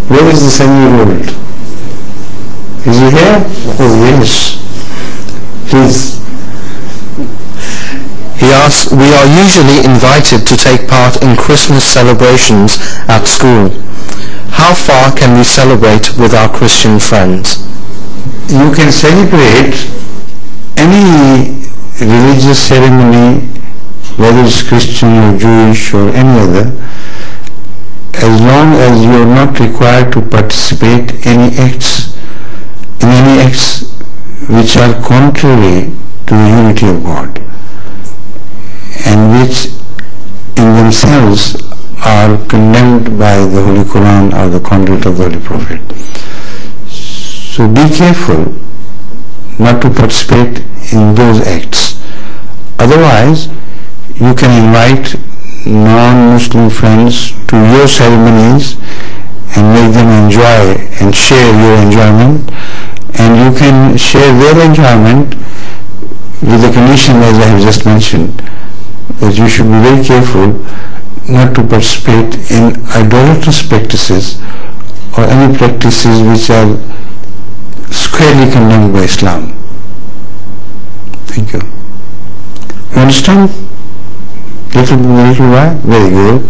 Where is the 7-year-old? Is he here? Oh yes. Please. He asks, we are usually invited to take part in Christmas celebrations at school. How far can we celebrate with our Christian friends? You can celebrate any religious ceremony, whether it's Christian or Jewish or any other, as long as you are not required to participate in any acts which are contrary to the unity of God and which in themselves are condemned by the Holy Quran or the conduct of the Holy Prophet. So be careful not to participate in those acts. Otherwise, you can invite non-Muslim friends to your ceremonies and make them enjoy and share your enjoyment, and you can share their enjoyment with the condition as I have just mentioned, that you should be very careful not to participate in idolatrous practices or any practices which are squarely condemned by Islam. Thank you. You understand? Little why? Very good.